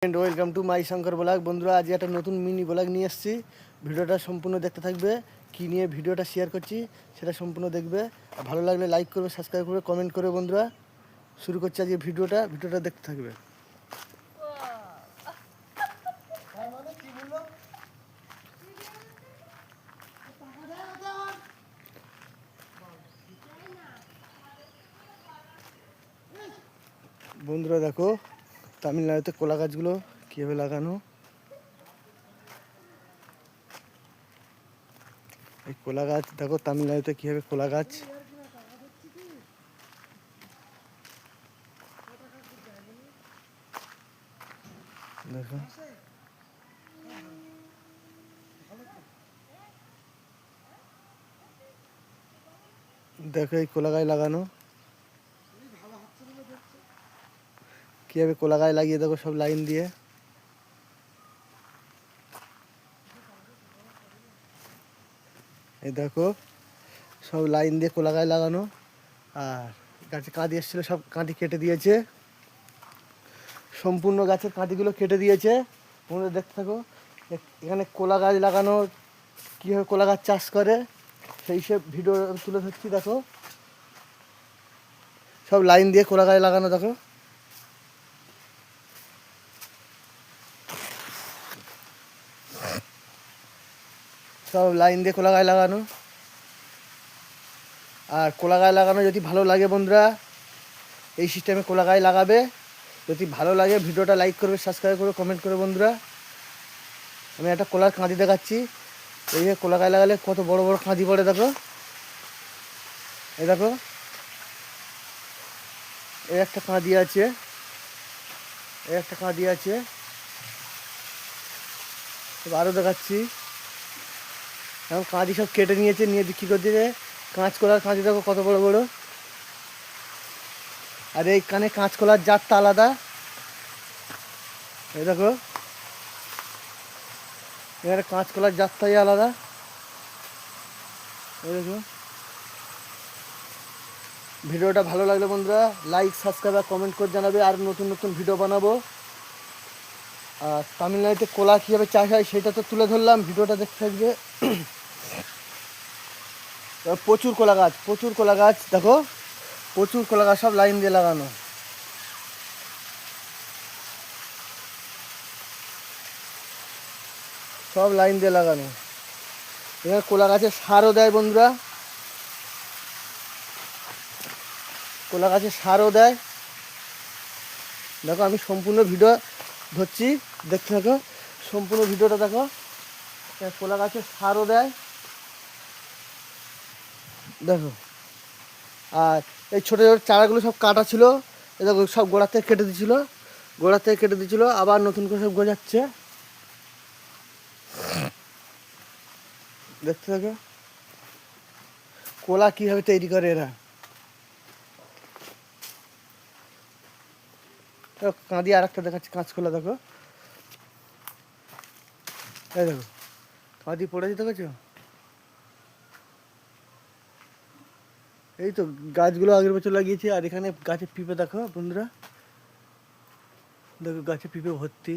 Welcome to my Shankar blog. বন্ধুরা, আজ একটা নতুন মিনি ব্লগ নিয়ে এসেছি। ভিডিওটা সম্পূর্ণ দেখতে থাকবে। কী নিয়ে ভিডিওটা শেয়ার করছি সেটা সম্পূর্ণ দেখবে। আর ভালো লাগলে লাইক করবে, সাবস্ক্রাইব করবে, কমেন্ট করবে। বন্ধুরা, শুরু করছি আজকে ভিডিওটা দেখতে থাকবে। বন্ধুরা দেখো, তামিলনাড়ুতে কলা গাছগুলো কীভাবে লাগানো। এই কলা গাছ দেখো, তামিলনাড়ুতে কীভাবে কলা গাছ। দেখো দেখো এই কলা গাছ লাগানো, কীভাবে কলা গাছ লাগিয়ে দেখো সব লাইন দিয়ে। এই দেখো সব লাইন দিয়ে কলা গাছ লাগানো। আর গাছে কাঁদি এসেছিলো, সব কাঁদি কেটে দিয়েছে। সম্পূর্ণ গাছের কাঁদিগুলো কেটে দিয়েছে। তোমরা দেখতে থাকো। এখানে কলা গাছ লাগানো, কীভাবে কলা গাছ চাষ করে সেই সব ভিডিও তুলে ধরছি। দেখো সব লাইন দিয়ে কলা গাছ লাগানো। দেখো সব লাইন দিয়ে কলা গাছ লাগানো। আর কলা গাছ লাগানো যদি ভালো লাগে বন্ধুরা, এই সিস্টেমে কলা গাছ লাগাবে। যদি ভালো লাগে ভিডিওটা লাইক করবে, সাবস্ক্রাইব করবে, কমেন্ট করবে। বন্ধুরা, আমি একটা কলার কাঁদি দেখাচ্ছি। এই যে কলা গাছ লাগালে কত বড় বড় কাঁদি পড়ে। দেখো এই দেখো, এই একটা কাঁদি আছে, এই একটা কাঁদি আছে। আরও দেখাচ্ছি। এখন কাঁদি সব কেটে নিয়েছে, নিয়ে বিক্রি করছে। কাঁচকলার কাঁদি দেখো কত বড় বড়। আর এইখানে কাঁচকলার জাতটা আলাদা। এই দেখো এখানে কাঁচকলার জাতটাই আলাদা। এই দেখো, ভিডিওটা ভালো লাগলে বন্ধুরা লাইক, সাবস্ক্রাইব আর কমেন্ট করে জানাবে। আর নতুন নতুন ভিডিও বানাবো। আর তামিলনাড়ুতে কলা কীভাবে চাষ হয় সেটা তো তুলে ধরলাম, ভিডিওটা দেখতে থাকবে। প্রচুর কলা গাছ, প্রচুর কলা গাছ। দেখো প্রচুর কলা গাছ, সব লাইন দিয়ে লাগানো। সব লাইন দিয়ে লাগানো। এখানে কলা গাছের সারও দেয় বন্ধুরা, কলা গাছের সারও দেয়। দেখো আমি সম্পূর্ণ ভিডিও ধরছি, দেখতে থাকো। সম্পূর্ণ ভিডিওটা দেখো। কলা গাছের সারও দেয়। দেখো, আর এই ছোটো ছোটো চারাগুলো সব কাটা ছিল। এ দেখো সব গোড়া থেকে কেটে দিয়েছিলো, গোড়া থেকে কেটে দিয়েছিলো, আবার নতুন করে সব গজাচ্ছে। দেখতে থাকো কলা কীভাবে তৈরি করে এরা। কাঁদি আর একটা দেখাচ্ছি, কাঁচকলা দেখো। এই দেখো কাঁদি পড়েছে, দেখেছো? এই তো গাছগুলো আগের বছর লাগিয়েছি। আর এখানে গাছে পিঁপে দেখো বন্ধুরা, দেখো গাছে পিঁপে ভর্তি।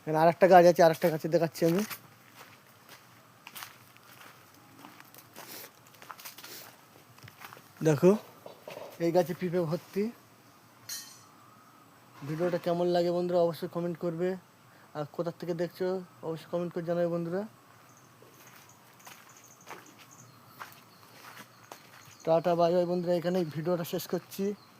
এখানে আর একটা গাছ আছে, আর একটা গাছে দেখাচ্ছি আমি। দেখো এই গাছে পিঁপে ভর্তি। ভিডিওটা কেমন লাগে বন্ধুরা অবশ্যই কমেন্ট করবে। আর কোথার থেকে দেখছো অবশ্যই কমেন্ট করে জানাবে বন্ধুরা। টাটা বাই বাই বন্ধুরা, এখানেই ভিডিওটা শেষ করছি।